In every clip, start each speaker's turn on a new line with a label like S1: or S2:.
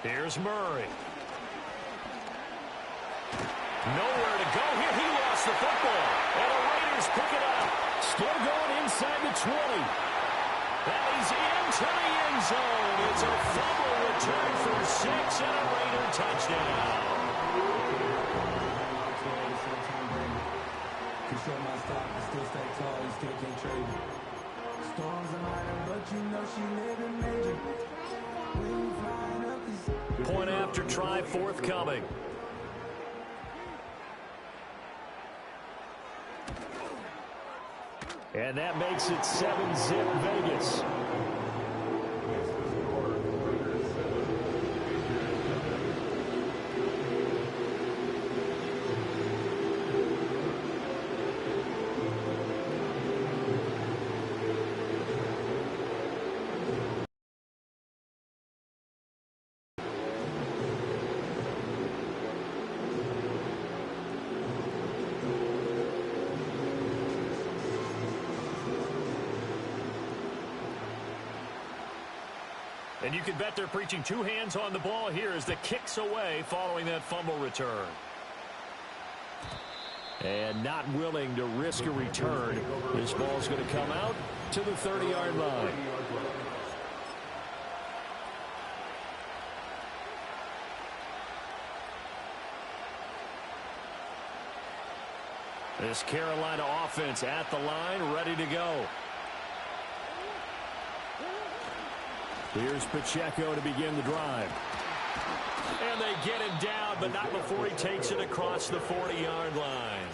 S1: Here's Murray. Nowhere to go here. He lost the football. And the Raiders pick it up. Still going inside the 20. And he's into the end zone. It's a fumble return for 6 and a Raider touchdown. Point after try forthcoming. And that makes it 7-zip Vegas. And you can bet they're preaching two hands on the ball here as the kick's away following that fumble return. And not willing to risk a return. This ball's going to come out to the 30-yard line. This Carolina offense at the line, ready to go. Here's Pacheco to begin the drive. And they get him down, but not before he takes it across the 40-yard line.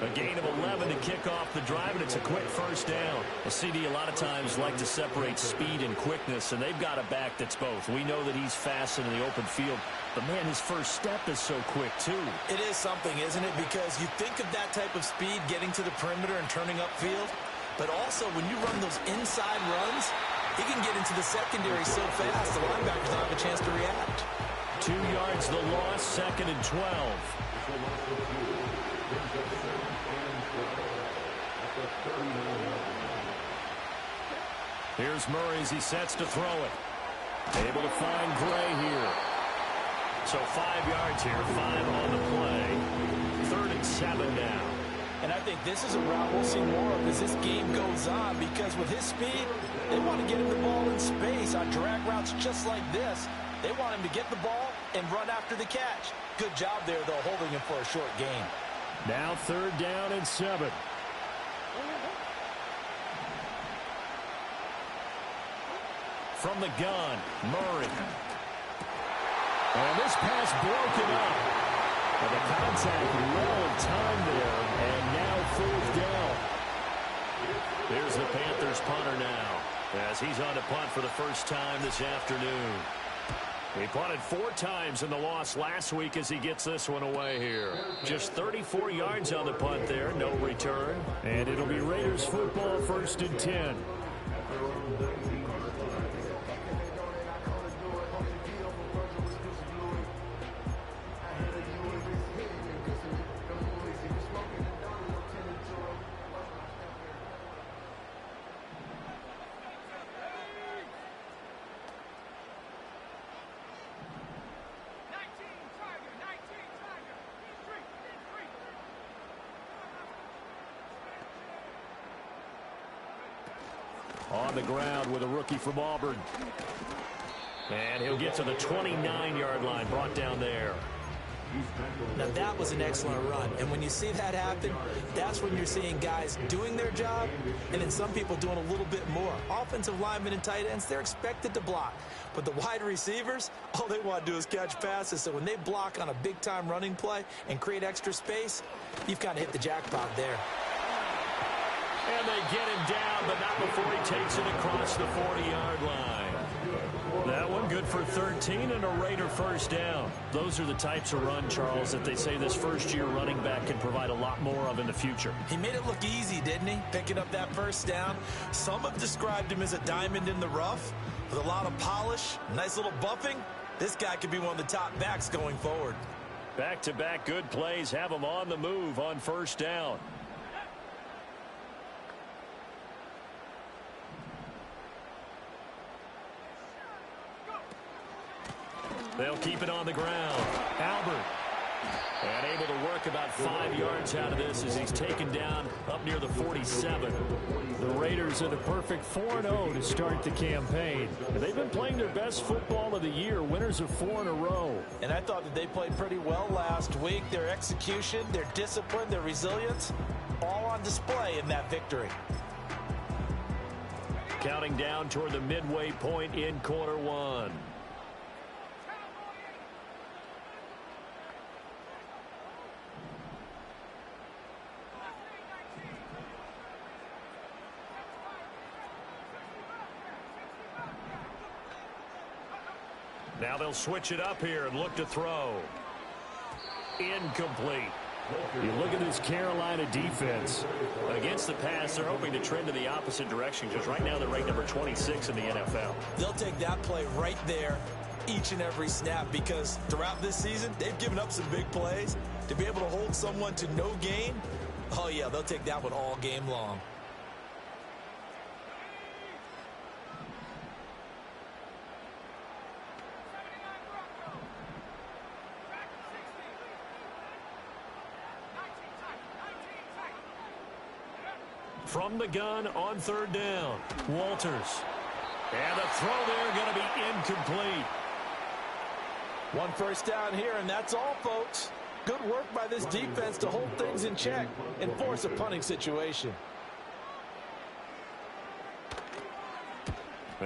S1: A gain of 11 to kick off the drive, and it's a quick first down. A CD a lot of times like to separate speed and quickness, and they've got a back that's both. We know that he's fast in the open field, but, man, his first step is so quick, too.
S2: It is something, isn't it? Because you think of that type of speed getting to the perimeter and turning upfield, but also when you run those inside runs, he can get into the secondary so fast, the linebackers don't have a chance to react.
S1: 2 yards the loss, 2nd and 12. Here's Murray as he sets to throw it. Able to find Gray here. So 5 yards here, 5 on the play. 3rd and 7 now.
S2: And I think this is a route we'll see more of as this game goes on, because with his speed, they want to get him the ball in space on drag routes just like this. They want him to get the ball and run after the catch. Good job there, though, holding him for a short gain.
S1: Now 3rd down and 7. From the gun, Murray. And this pass broken up. And the contact well timed there, and now 4th down. Here's the Panthers punter now, as he's on to punt for the first time this afternoon. He punted 4 times in the loss last week as he gets this one away here. Just 34 yards on the punt there, no return. And it'll be Raiders football, 1st and 10. On the ground with a rookie from Auburn. And he'll get to the 29-yard line, brought down there.
S2: Now that was an excellent run, and when you see that happen, that's when you're seeing guys doing their job and then some people doing a little bit more. Offensive linemen and tight ends, they're expected to block, but the wide receivers, all they want to do is catch passes. So when they block on a big-time running play and create extra space, you've kind of hit the jackpot there.
S1: And they get him down, but not before he takes it across the 40-yard line. That one good for 13 and a Raider first down. Those are the types of run, Charles, that they say this first-year running back can provide a lot more of in the future.
S2: He made it look easy, didn't he? Picking up that first down. Some have described him as a diamond in the rough with a lot of polish, nice little buffing. This guy could be one of the top backs going forward.
S1: Back-to-back good plays have him on the move on first down. They'll keep it on the ground. Albert. And able to work about 5 yards out of this as he's taken down up near the 47.
S3: The Raiders are the perfect 4-0 to start the campaign. And they've been playing their best football of the year, winners of 4 in a row.
S2: And I thought that they played pretty well last week. Their execution, their discipline, their resilience, all on display in that victory.
S1: Counting down toward the midway point in quarter one. Now they'll switch it up here and look to throw. Incomplete.
S3: You look at this Carolina defense.
S1: Against the pass, they're hoping to trend in the opposite direction because right now they're ranked number 26 in the NFL.
S2: They'll take that play right there each and every snap because throughout this season, they've given up some big plays. To be able to hold someone to no gain, oh yeah, they'll take that one all game long.
S1: From the gun on third down, Walters. And the throw there going to be incomplete.
S2: One first down here, and that's all, folks. Good work by this defense to hold things in check and force a punting situation.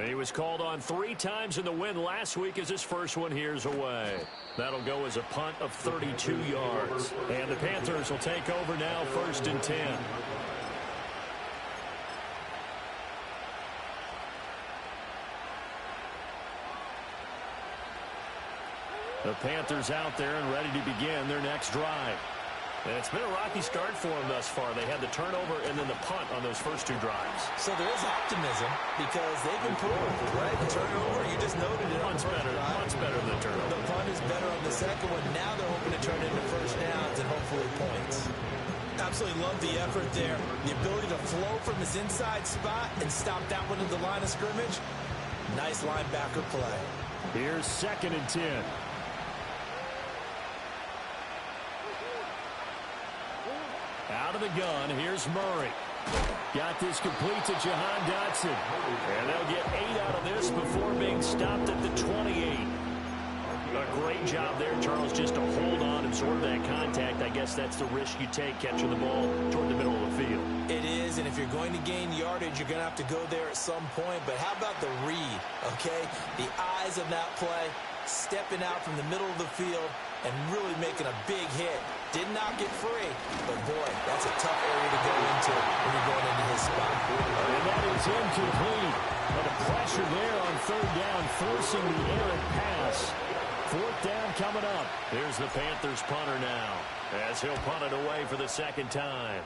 S1: He was called on 3 times in the win last week as his first one here's away. That'll go as a punt of 32 yards. And the Panthers will take over now, 1st and 10. The Panthers out there and ready to begin their next drive. And it's been a rocky start for them thus far. They had the turnover and then the punt on those first 2 drives.
S2: So there is optimism because they've improved, right? The turnover, you just noted it.
S1: Punt's better than the turnover.
S2: The punt is better on the second one. Now they're hoping to turn it into first downs and hopefully points. Absolutely love the effort there. The ability to flow from his inside spot and stop that one at the line of scrimmage. Nice linebacker play.
S3: Here's 2nd and 10.
S1: Out of the gun, here's Murray.
S3: Got this complete to Jahan Dotson.
S1: And they'll get 8 out of this before being stopped at the 28. A great job there, Charles, just to hold on, absorb that contact. I guess that's the risk you take catching the ball toward the middle of the field.
S2: It is, and if you're going to gain yardage, you're going to have to go there at some point. But how about the read, okay? The eyes of that play, stepping out from the middle of the field and really making a big hit. Did not get free, but boy, that's a tough area to go into when you're going into his spot.
S3: And that is incomplete. But the pressure there on 3rd down, forcing the errant pass. 4th down coming up.
S1: Here's the Panthers punter now, as he'll punt it away for the 2nd time.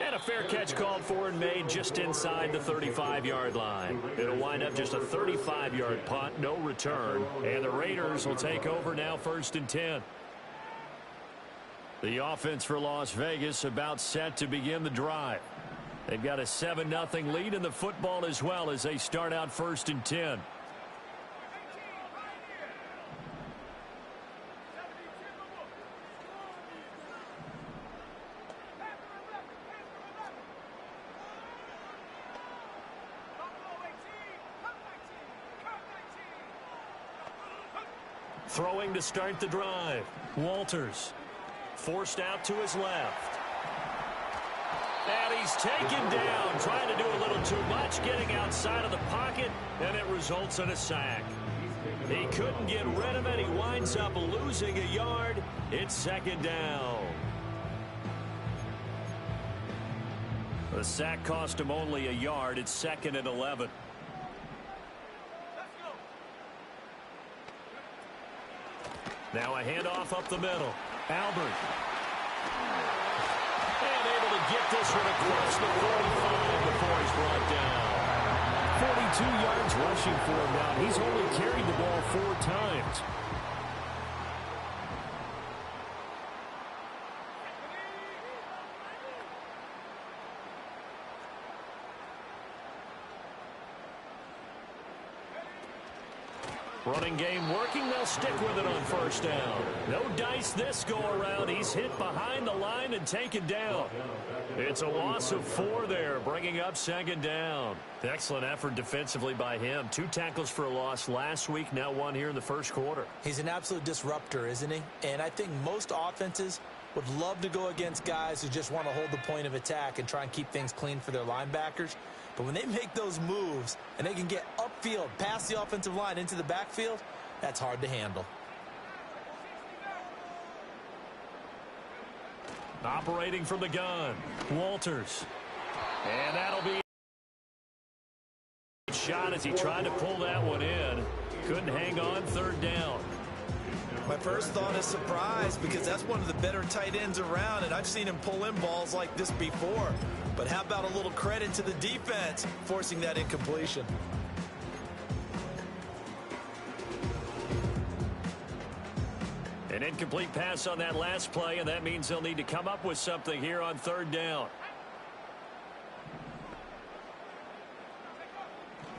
S1: And a fair catch called for and made just inside the 35-yard line. It'll wind up just a 35-yard punt, no return. And the Raiders will take over now, 1st and 10. The offense for Las Vegas about set to begin the drive. They've got a 7-0 lead in the football as well as they start out 1st and 10. Throwing to start the drive. Walters. Forced out to his left. And he's taken down, trying to do a little too much, getting outside of the pocket, and it results in a sack. He couldn't get rid of it. He winds up losing a yard. It's 2nd down. The sack cost him only a yard. It's 2nd and 11. Now a handoff up the middle. Albert. And able to get this one across the 45 before he's brought down.
S3: 42 yards rushing for him now. He's only carried the ball 4 times.
S1: Running game working. They'll stick with it on first down. No dice this go-around. He's hit behind the line and taken down. It's a loss of 4 there, bringing up second down. Excellent effort defensively by him. 2 tackles for a loss last week, now 1 here in the first quarter.
S2: He's an absolute disruptor, isn't he? And I think most offenses would love to go against guys who just want to hold the point of attack and try and keep things clean for their linebackers. But when they make those moves and they can get upfield, past the offensive line into the backfield, that's hard to handle.
S1: Operating from the gun, Walters. And that'll be a shot as he tried to pull that one in. Couldn't hang on, third down.
S2: My first thought is surprise, because that's one of the better tight ends around, and I've seen him pull in balls like this before. But how about a little credit to the defense forcing that incompletion?
S1: An incomplete pass on that last play, and that means they'll need to come up with something here on third down.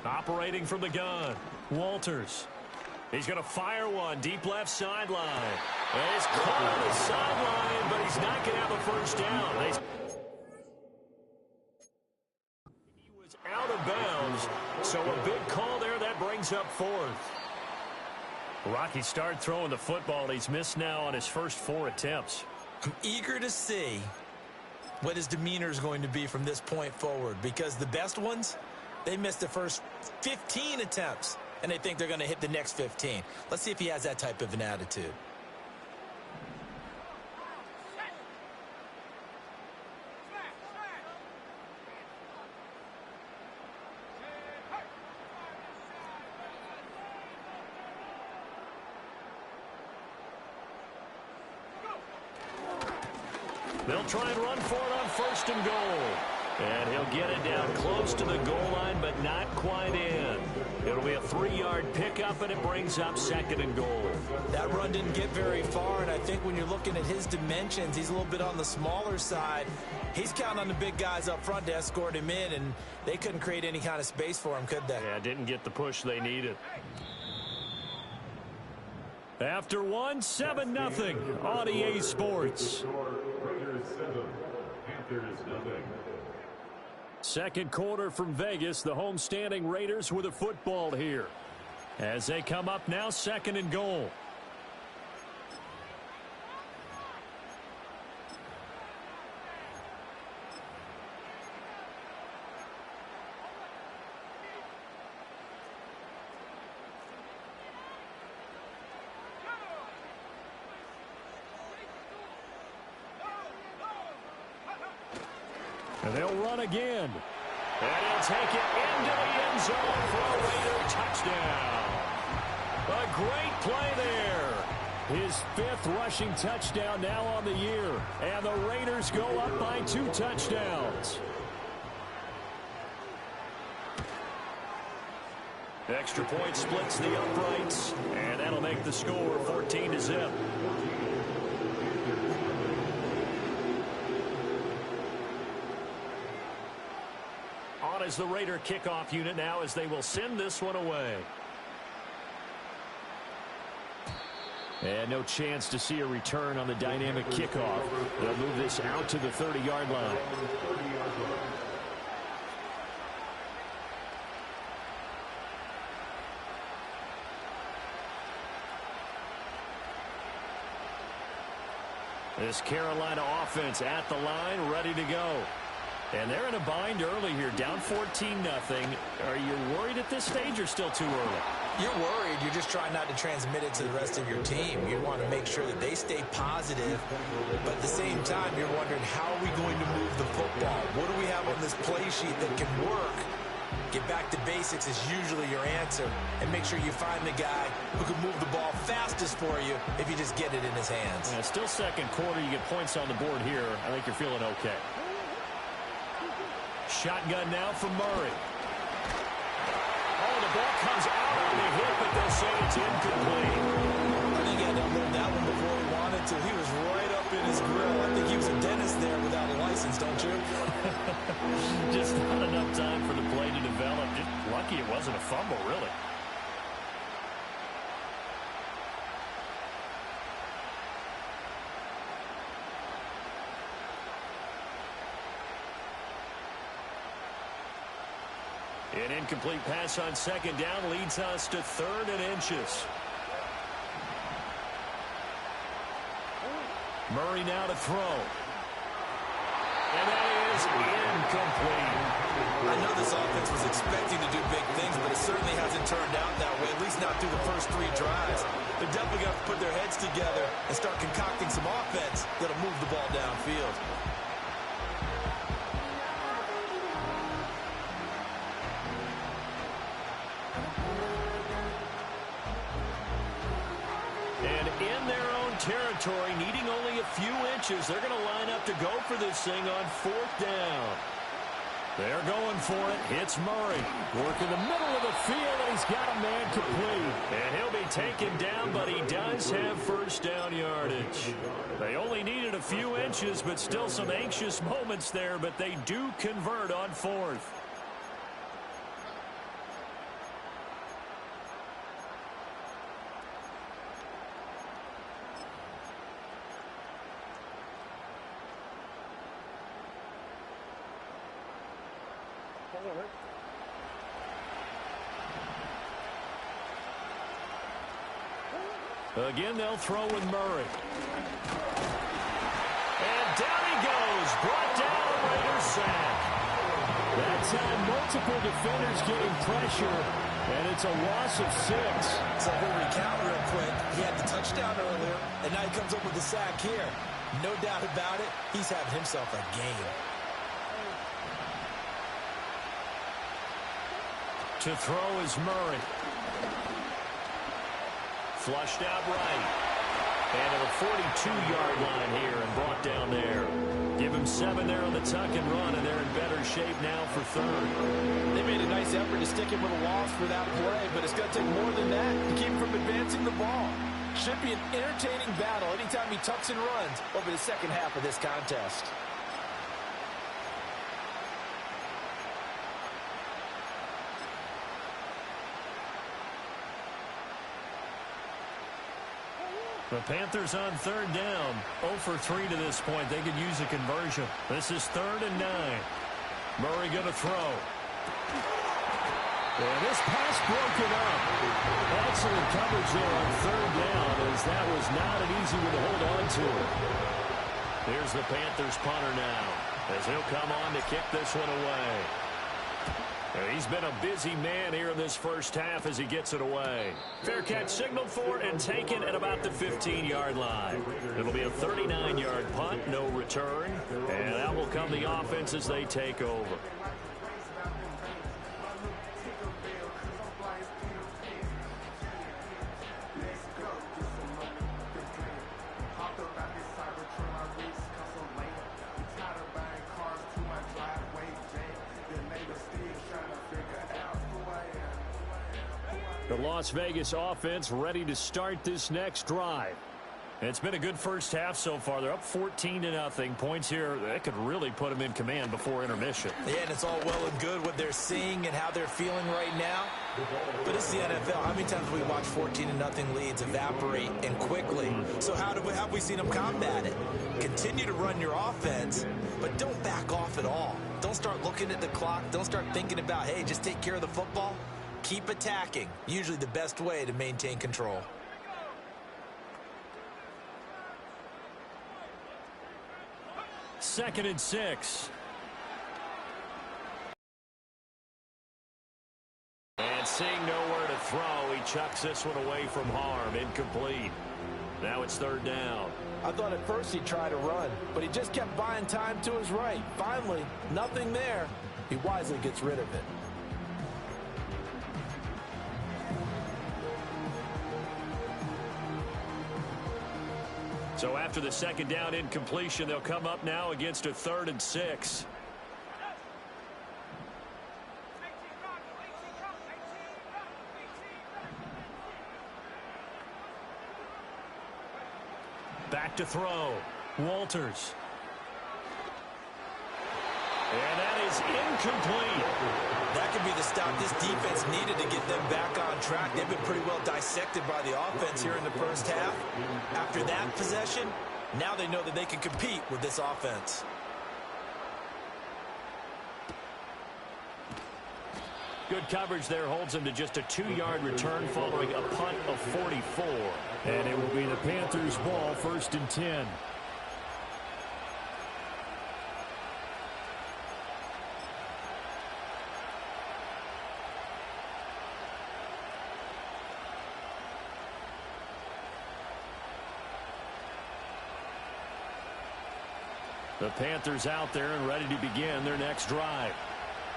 S1: Operating from the gun, Walters. He's going to fire one deep left sideline. He's caught on the sideline, but he's not going to have a first down. He was out of bounds, so a big call there. That brings up 4th. Rocky started throwing the football. He's missed now on his first 4 attempts.
S2: I'm eager to see what his demeanor is going to be from this point forward, because the best ones, they missed the first 15 attempts, and they think they're going to hit the next 15. Let's see if he has that type of an attitude.
S1: They'll try and run for it on first and goal. And he'll get it down close to the goal line, but not quite in. It'll be a 3-yard pickup, and it brings up second and goal.
S2: That run didn't get very far, and I think when you're looking at his dimensions, he's a little bit on the smaller side. He's counting on the big guys up front to escort him in, and they couldn't create any kind of space for him, could they?
S1: Yeah, didn't get the push they needed. After 7-0 on EA Sports. Second quarter from Vegas. The homestanding Raiders with a football here. As they come up now, second and goal. And they'll run again. And he'll take it into the end zone for a Raider touchdown. A great play there. His 5th rushing touchdown now on the year. And the Raiders go up by 2 touchdowns. Extra point splits the uprights. And that'll make the score 14-0. As the Raider kickoff unit now, as they will send this one away. And no chance to see a return on the dynamic kickoff. They'll move this out to the 30-yard line. This Carolina offense at the line, ready to go. And they're in a bind early here, down 14-0. Are you worried at this stage or still too early?
S2: You're worried. You're just trying not to transmit it to the rest of your team. You want to make sure that they stay positive, but at the same time, you're wondering, how are we going to move the football? What do we have on this play sheet that can work? Get back to basics is usually your answer, and make sure you find the guy who can move the ball fastest for you if you just get it in his hands.
S1: Yeah, still second quarter. You get points on the board here. I think you're feeling okay. Shotgun now from Murray. Oh, the ball comes out on the hit, but they'll say it's incomplete.
S2: I think he had to unload that one before he wanted to. He was right up in his grill. I think he was a dentist there without a license, don't you?
S1: Just not enough time for the play to develop. Just lucky it wasn't a fumble, really. An incomplete pass on second down leads us to 3rd and inches. Murray now to throw. And that is incomplete.
S2: I know this offense was expecting to do big things, but it certainly hasn't turned out that way, at least not through the first 3 drives. They're definitely going to put their heads together and start concocting some offense that'll move the ball downfield.
S1: And in their own territory, needing only a few inches, they're going to line up to go for this thing on 4th down. They're going for it. Hits Murray.
S3: Work in the middle of the field, and he's got a man complete.
S1: And he'll be taken down, but he does have first down yardage. They only needed a few inches, but still some anxious moments there, but they do convert on 4th. Again, they'll throw with Murray. And down he goes. Brought down a Raider sack.
S3: That time, multiple defenders getting pressure, and it's a loss of 6.
S2: So we'll recount real quick. He had the touchdown earlier, and now he comes up with the sack here. No doubt about it, he's having himself a game.
S1: To throw is Murray. Flushed out right. And at the 42-yard line here and brought down there. Give him 7 there on the tuck and run, and they're in better shape now for 3rd.
S2: They made a nice effort to stick him with a loss for that play, but it's going to take more than that to keep him from advancing the ball. Should be an entertaining battle anytime he tucks and runs over the second half of this contest.
S1: The Panthers on 3rd down. 0 for 3 to this point. They could use a conversion. This is 3rd and 9. Murray going to throw.
S3: And this pass broken up. Excellent coverage there on 3rd down, as that was not an easy one to hold on to.
S1: Here's the Panthers punter now, as he'll come on to kick this one away. He's been a busy man here in this first half as he gets it away. Fair catch signaled for and taken at about the 15-yard line. It'll be a 39-yard punt, no return. And that will come the offense as they take over. The Las Vegas offense ready to start this next drive. It's been a good first half so far. They're up 14-0. Points here that could really put them in command before intermission.
S2: Yeah, and it's all well and good what they're seeing and how they're feeling right now. But it's the NFL. How many times have we watched 14-0 leads evaporate and quickly? So how have we seen them combat it? Continue to run your offense, but don't back off at all. Don't start looking at the clock. Don't start thinking about, hey, just take care of the football. Keep attacking. Usually the best way to maintain control.
S1: Second and 6. And seeing nowhere to throw, he chucks this one away from harm. Incomplete. Now it's 3rd down.
S2: I thought at first he'd try to run, but he just kept buying time to his right. Finally, nothing there. He wisely gets rid of it.
S1: So after the second down incompletion, they'll come up now against a 3rd and 6. Back to throw. Walters. And that is incomplete.
S2: That could be the stop this defense needed to get them back on track. They've been pretty well dissected by the offense here in the first half. After that possession, now they know that they can compete with this offense.
S1: Good coverage there holds him to just a 2-yard return following a punt of 44.
S3: And it will be the Panthers' ball, 1st and 10.
S1: The Panthers out there and ready to begin their next drive.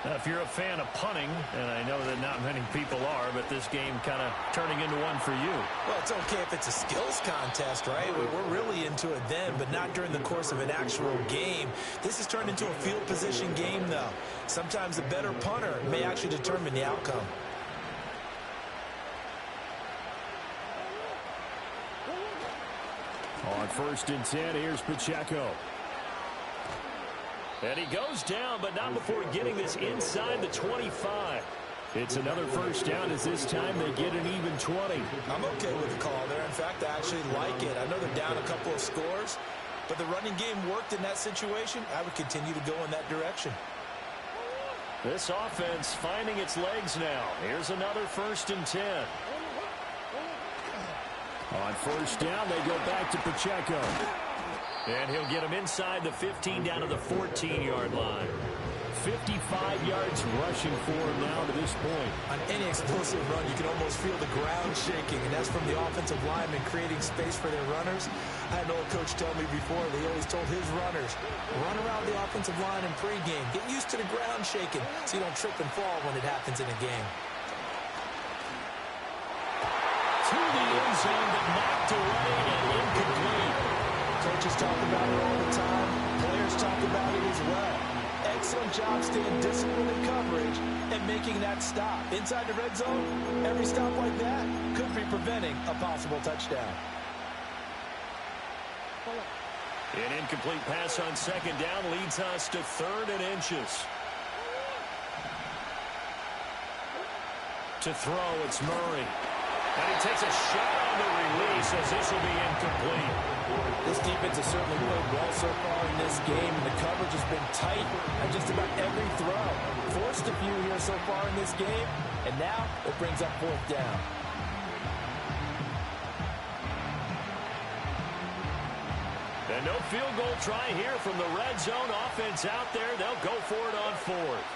S1: Now, if you're a fan of punting, and I know that not many people are, but this game kind of turning into one for you.
S2: Well, it's okay if it's a skills contest, right? We're really into it then, but not during the course of an actual game. This has turned into a field position game, though. Sometimes a better punter may actually determine the outcome.
S3: On 1st and 10, here's Pacheco.
S1: And he goes down, but not before getting this inside the 25.
S3: It's another 1st down as this time they get an even 20.
S2: I'm okay with the call there. In fact, I actually like it. I know they're down a couple of scores, but the running game worked in that situation. I would continue to go in that direction.
S1: This offense finding its legs now. Here's another 1st and 10.
S3: On 1st down, they go back to Pacheco.
S1: And he'll get him inside the 15 down to the 14-yard line.
S3: 55 yards rushing for him now to this point.
S2: On any explosive run, you can almost feel the ground shaking, and that's from the offensive linemen creating space for their runners. I had an old coach tell me before, they always told his runners, run around the offensive line in pregame. Get used to the ground shaking so you don't trip and fall when it happens in a game.
S1: To the end zone, but knocked away and incomplete.
S2: Coaches talk about it all the time. Players talk about it as well. Excellent job staying disciplined in coverage and making that stop. Inside the red zone, every stop like that could be preventing a possible touchdown.
S1: An incomplete pass on 2nd down leads us to 3rd and inches. To throw, it's Murray. And he takes a shot on the release as this will be incomplete.
S2: This defense has certainly played well so far in this game, and the coverage has been tight on just about every throw. Forced a few here so far in this game, and now it brings up 4th down.
S1: And no field goal try here from the red zone. Offense out there. They'll go for it on 4th.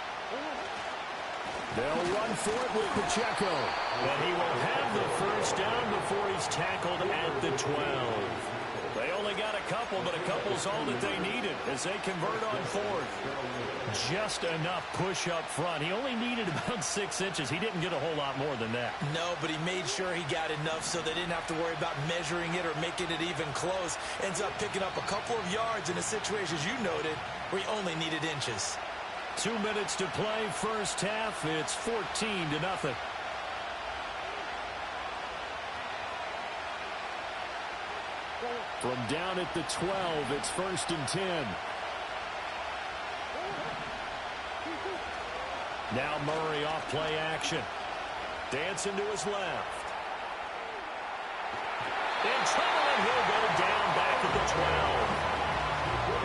S3: They'll run for it with Pacheco.
S1: And he will have the 1st down before he's tackled at the 12. They only got a couple, but a couple's all that they needed as they convert on 4th. Just enough push up front. He only needed about 6 inches. He didn't get a whole lot more than that.
S2: No, but he made sure he got enough so they didn't have to worry about measuring it or making it even close. Ends up picking up a couple of yards in a situation, as you noted, where he only needed inches.
S1: 2 minutes to play, 1st half. It's 14-0.
S3: From down at the 12, it's 1st and 10.
S1: Now Murray off play action. Dancing to his left. In trouble, and he'll go down back at the 12.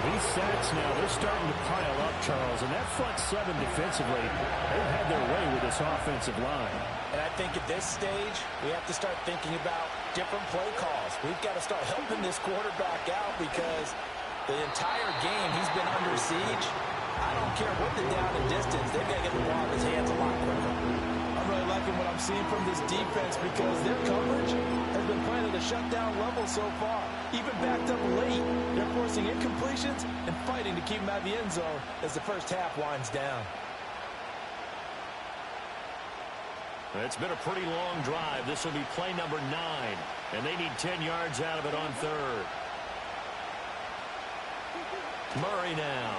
S3: These sacks now, they're starting to pile up, Charles, and that front 7 defensively, they've had their way with this offensive line.
S2: And I think at this stage, we have to start thinking about different play calls. We've got to start helping this quarterback out because the entire game he's been under siege. I don't care what the down and distance, they've got to get the ball in his hands a lot quicker. I'm really liking what I'm seeing from this defense because their coverage has been playing at a shutdown level so far. Even backed up late, they're forcing incompletions and fighting to keep them out of the end zone as the 1st half winds down.
S1: It's been a pretty long drive. This will be play number 9, and they need 10 yards out of it on 3rd. Murray now.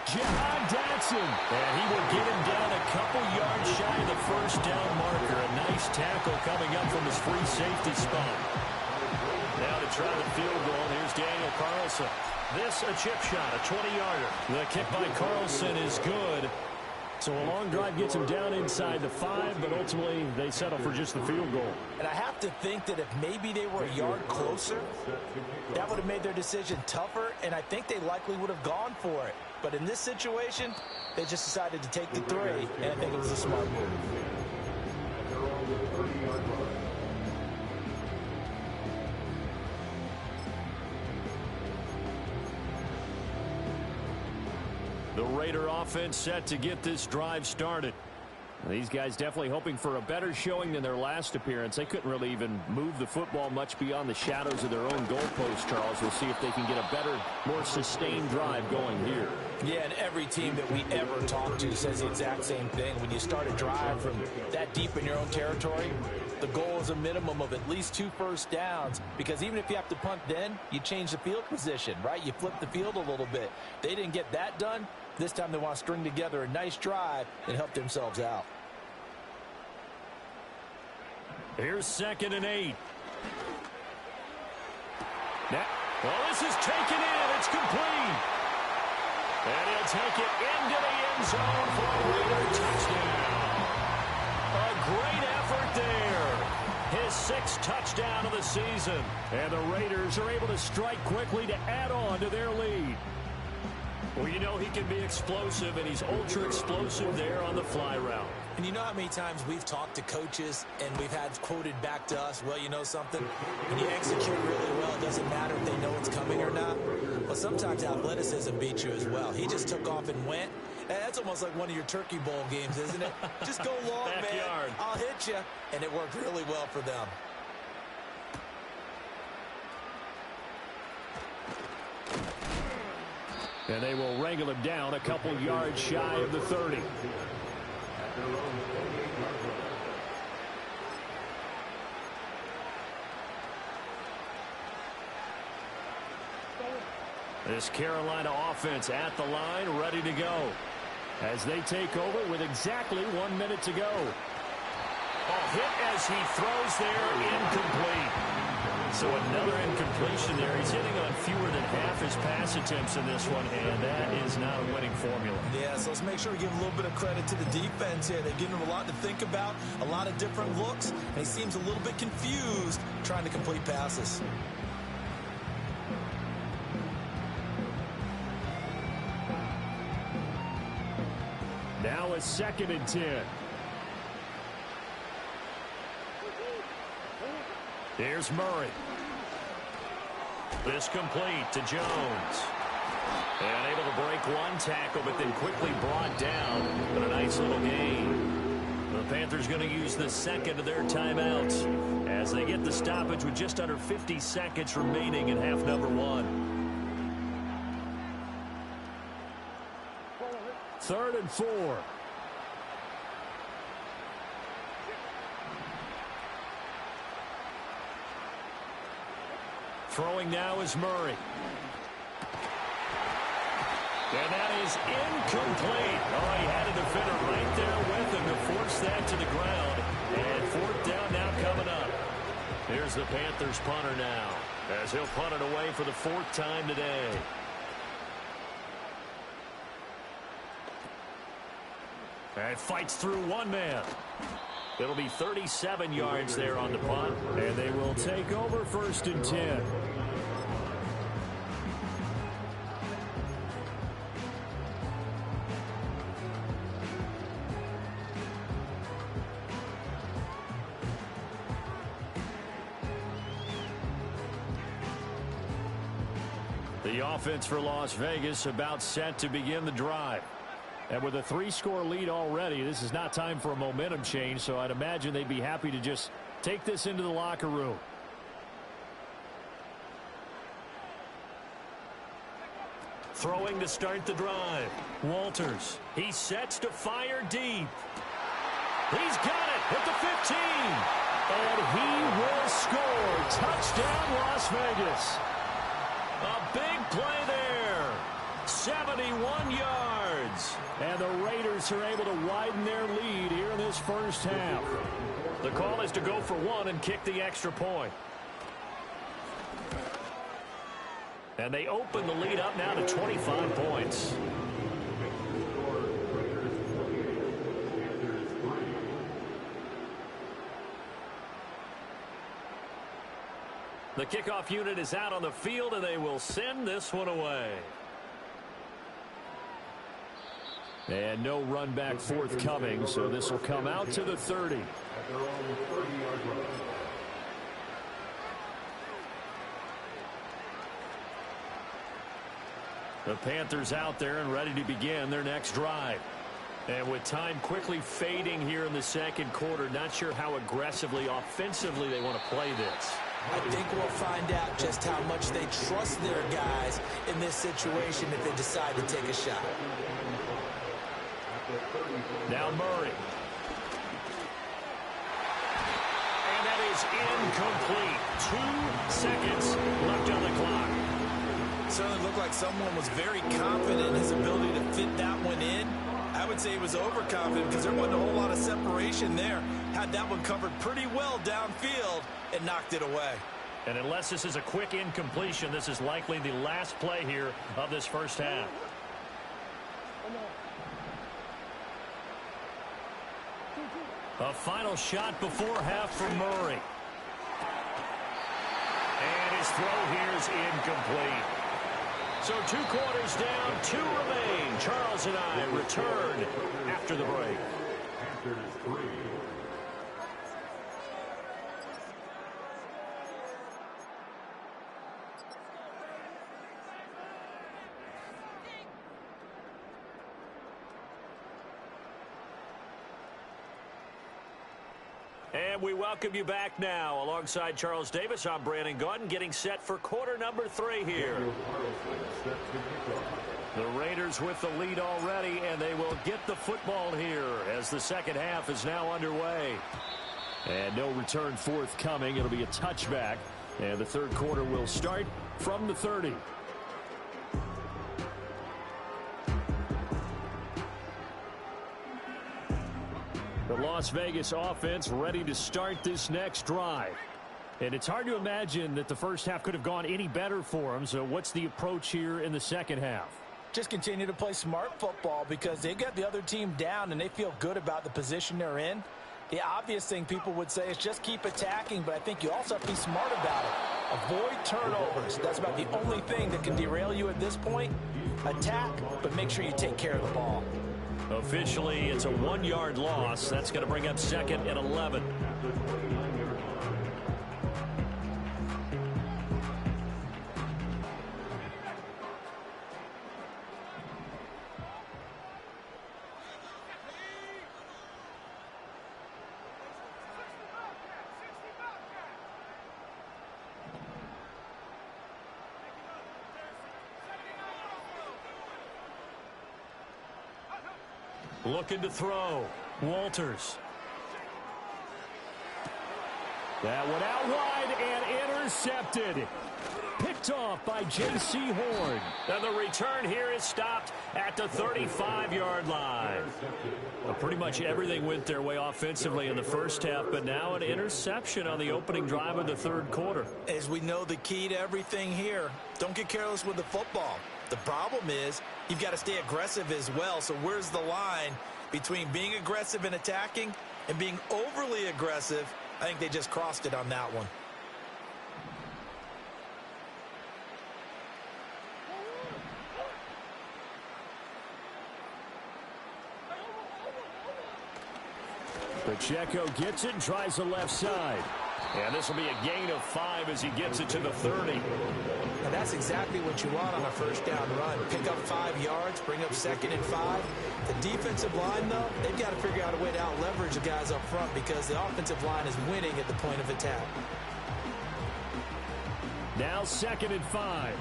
S3: Jahan Dotson.
S1: And he will get him down a couple yards shy of the 1st down marker. A nice tackle coming up from his free safety spot. Now to try the field goal, here's Daniel Carlson. This a chip shot, a 20-yarder. The kick by Carlson is good.
S3: So a long drive gets him down inside the 5, but ultimately they settle for just the field goal.
S2: And I have to think that if maybe they were a yard closer, that would have made their decision tougher, and I think they likely would have gone for it. But in this situation, They just decided to take the 3, and I think it was a smart move.
S3: The Raider offense set to get this drive started. These guys definitely hoping for a better showing than their last appearance. They couldn't really even move the football much beyond the shadows of their own goalpost, Charles. We'll see if they can get a better, more sustained drive going here.
S2: Yeah, and every team that we ever talk to says the exact same thing. When you start a drive from that deep in your own territory, the goal is a minimum of at least 2 first downs, because even if you have to punt then, you change the field position, right? You flip the field a little bit. They didn't get that done. This time they want to string together a nice drive and help themselves out.
S3: Here's 2nd and 8. Now, well, this is taken in. It's complete. And he'll take it into the end zone for a Raider touchdown. A great effort there. His 6th touchdown of the season. And the Raiders are able to strike quickly to add on to their lead. Well, you know he can be explosive, and he's ultra explosive there on the fly route.
S2: And you know how many times we've talked to coaches and we've had quoted back to us, well, you know something? When you execute really well, it doesn't matter if they know it's coming or not. But sometimes athleticism beats you as well. He just took off and went. And that's almost like one of your Turkey Bowl games, isn't it? Just go long, man. I'll hit you. And it worked really well for them.
S3: And they will wrangle him down a couple yards shy of the 30. This Carolina offense at the line, ready to go. As they take over with exactly 1 minute to go. A hit as he throws there, incomplete. So another incompletion there. He's hitting on fewer than half his pass attempts in this one, and that is not a winning formula.
S2: Yeah, so let's make sure we give a little bit of credit to the defense here. They've given him a lot to think about, a lot of different looks, and he seems a little bit confused trying to complete passes.
S3: Now a 2nd and 10. Here's Murray. This complete to Jones. And able to break one tackle, but then quickly brought down. But a nice little gain. The Panthers going to use the 2nd of their timeouts as they get the stoppage with just under 50 seconds remaining in half number 1. 3rd and 4. Throwing now is Murray. And that is incomplete. Oh, he had a defender right there with him to force that to the ground. And 4th down now coming up. Here's the Panthers punter now, as he'll punt it away for the 4th time today. And fights through one man. It'll be 37 yards there on the punt, and they will take over 1st and 10. The offense for Las Vegas about set to begin the drive. And with a 3-score lead already, this is not time for a momentum change, so I'd imagine they'd be happy to just take this into the locker room. Throwing to start the drive. Walters. He sets to fire deep. He's got it at the 15. And he will score. Touchdown, Las Vegas. A big play there. 71 yards. And the Raiders are able to widen their lead here in this first half. The call is to go for 1 and kick the extra point. And they open the lead up now to 25 points. The kickoff unit is out on the field, and they will send this one away. And no run back forthcoming, so this will come out to the 30. The Panthers out there and ready to begin their next drive. And with time quickly fading here in the second quarter, not sure how aggressively, offensively they want to play this.
S2: I think we'll find out just how much they trust their guys in this situation if they decide to take a shot.
S3: Now Murray. And that is incomplete. 2 seconds left on the clock.
S2: Certainly looked like someone was very confident in his ability to fit that one in. I would say he was overconfident because there wasn't a whole lot of separation there. Had that one covered pretty well downfield and knocked it away.
S3: And unless this is a quick incompletion, this is likely the last play here of this first half. A final shot before half for Murray. And his throw here is incomplete. So 2 quarters down, 2 remain. Charles and I return after the break. And we welcome you back now. Alongside Charles Davis, I'm Brandon Gaudin, getting set for quarter number 3 here. The Raiders with the lead already, and they will get the football here as the second half is now underway. And no return forthcoming. It'll be a touchback, and the third quarter will start from the 30. The Las Vegas offense ready to start this next drive. And it's hard to imagine that the first half could have gone any better for them. So what's the approach here in the second half?
S2: Just continue to play smart football because they got the other team down and they feel good about the position they're in. The obvious thing people would say is just keep attacking, but I think you also have to be smart about it. Avoid turnovers. That's about the only thing that can derail you at this point. Attack, but make sure you take care of the ball.
S3: Officially, it's a 1-yard loss. That's going to bring up 2nd and 11. Looking to throw. Walters. That one out wide and intercepted. Picked off by J.C. Horn. And the return here is stopped at the 35-yard line. Well, pretty much everything went their way offensively in the first half, but now an interception on the opening drive of the third quarter.
S2: As we know, the key to everything here, don't get careless with the football. The problem is you've got to stay aggressive as well. So where's the line between being aggressive and attacking and being overly aggressive? I think they just crossed it on that one.
S3: Pacheco gets it and tries the left side. And this will be a gain of 5 as he gets it to the 30.
S2: Now that's exactly what you want on a first down run. Pick up 5 yards, bring up 2nd and 5. The defensive line, though, they've got to figure out a way to out-leverage the guys up front because the offensive line is winning at the point of attack.
S3: Now 2nd and 5.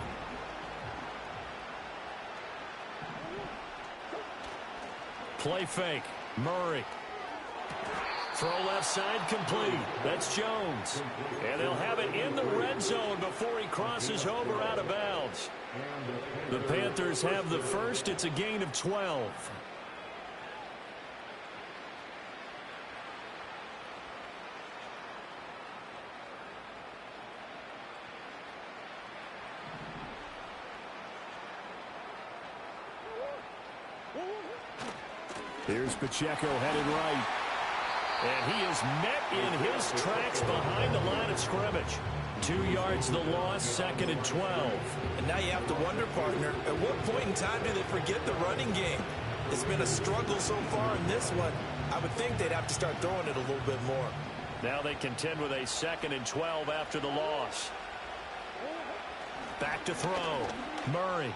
S3: Play fake. Murray. Throw left side complete. That's Jones. And they'll have it in the red zone before he crosses over out of bounds. The Panthers have the first. It's a gain of 12. Here's Pacheco headed right. And he is met in his tracks behind the line of scrimmage. 2 yards the loss, 2nd and 12.
S2: And now you have to wonder, partner, at what point in time do they forget the running game? It's been a struggle so far in this one. I would think they'd have to start throwing it a little bit more.
S3: Now they contend with a 2nd and 12 after the loss. Back to throw. Murray.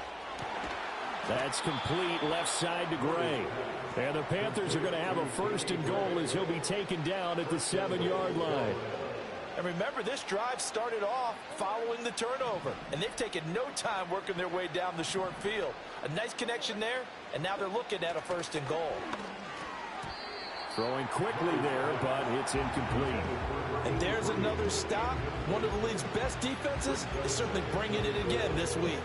S3: That's complete left side to Gray. And the Panthers are going to have a 1st and goal as he'll be taken down at the 7-yard line.
S2: And remember, this drive started off following the turnover. And they've taken no time working their way down the short field. A nice connection there, and now they're looking at a 1st and goal.
S3: Throwing quickly there, but it's incomplete.
S2: And there's another stop. One of the league's best defenses is certainly bringing it again this week.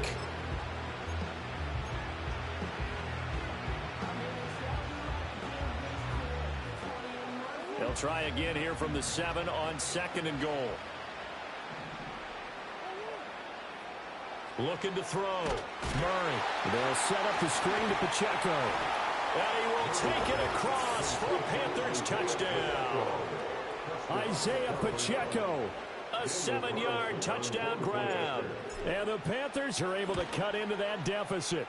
S3: They'll try again here from the 7 on 2nd and goal. Looking to throw. Murray. They'll set up the screen to Pacheco. And he will take it across for a Panthers touchdown. Isaiah Pacheco. A 7-yard touchdown grab. And the Panthers are able to cut into that deficit.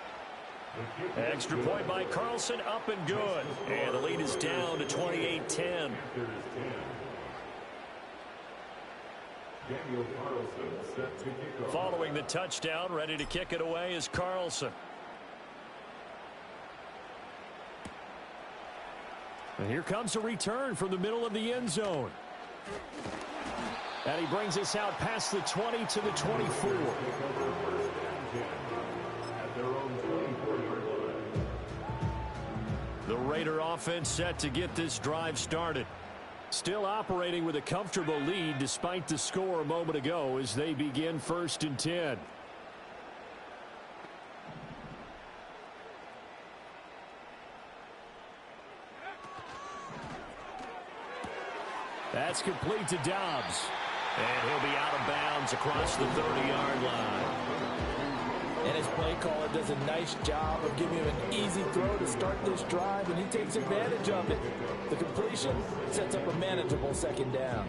S3: Extra point by Carlson, up and good. And the lead is down to 28-10. Following the touchdown, ready to kick it away is Carlson. And here comes a return from the middle of the end zone. And he brings us out past the 20 to the 24. The Raider offense set to get this drive started. Still operating with a comfortable lead despite the score a moment ago as they begin 1st and 10. That's complete to Dobbs. And he'll be out of bounds across the 30-yard line.
S2: And his play caller does a nice job of giving him an easy throw to start this drive, and he takes advantage of it. The completion sets up a manageable 2nd down.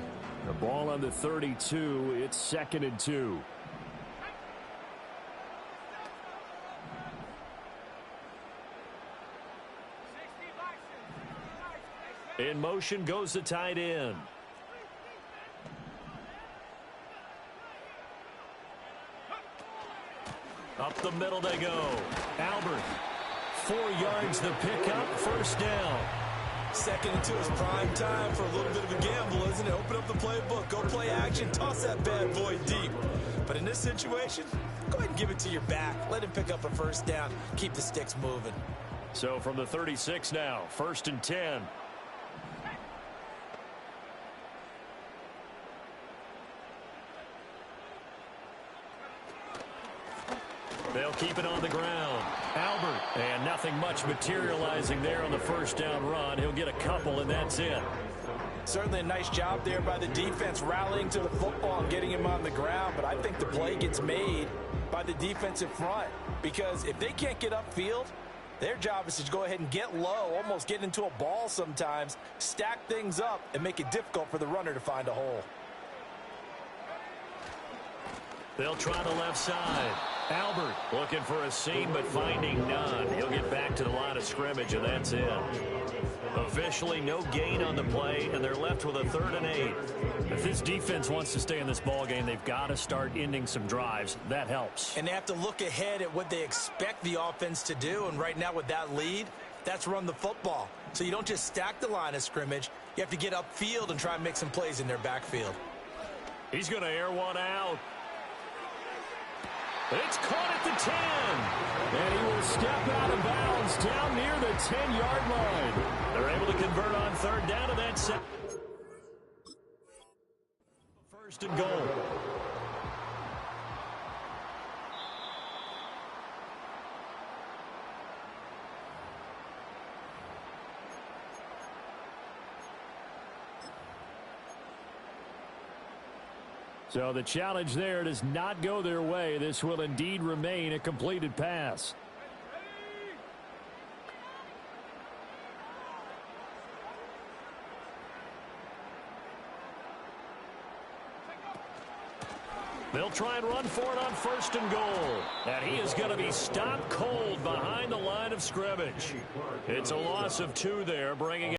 S3: The ball on the 32. It's 2nd and 2. In motion goes the tight end. Up the middle they go. Albert. 4 yards the pickup. 1st down.
S2: 2nd and 2 is prime time for a little bit of a gamble, isn't it? Open up the playbook. Go play action. Toss that bad boy deep. But in this situation, go ahead and give it to your back. Let him pick up a 1st down. Keep the sticks moving.
S3: So from the 36 now. 1st and 10. They'll keep it on the ground. Albert. And nothing much materializing there on the 1st down run. He'll get a couple, and that's it.
S2: Certainly a nice job there by the defense rallying to the football and getting him on the ground. But I think the play gets made by the defensive front. Because if they can't get upfield, their job is to go ahead and get low, almost get into a ball sometimes, stack things up, and make it difficult for the runner to find a hole.
S3: They'll try the left side. Albert looking for a seam but finding none. He'll get back to the line of scrimmage, and that's it. Officially no gain on the play, and they're left with a 3rd and 8. If this defense wants to stay in this ball game, they've got to start ending some drives. That helps.
S2: And they have to look ahead at what they expect the offense to do. And right now with that lead, that's run the football. So you don't just stack the line of scrimmage. You have to get upfield and try and make some plays in their backfield.
S3: He's going to air one out. It's caught at the 10. And he will step out of bounds down near the 10-yard line. They're able to convert on 3rd down to that set. 1st and goal. So the challenge there does not go their way. This will indeed remain a completed pass. They'll try and run for it on 1st and goal. And he is going to be stopped cold behind the line of scrimmage. It's a loss of 2 there, bringing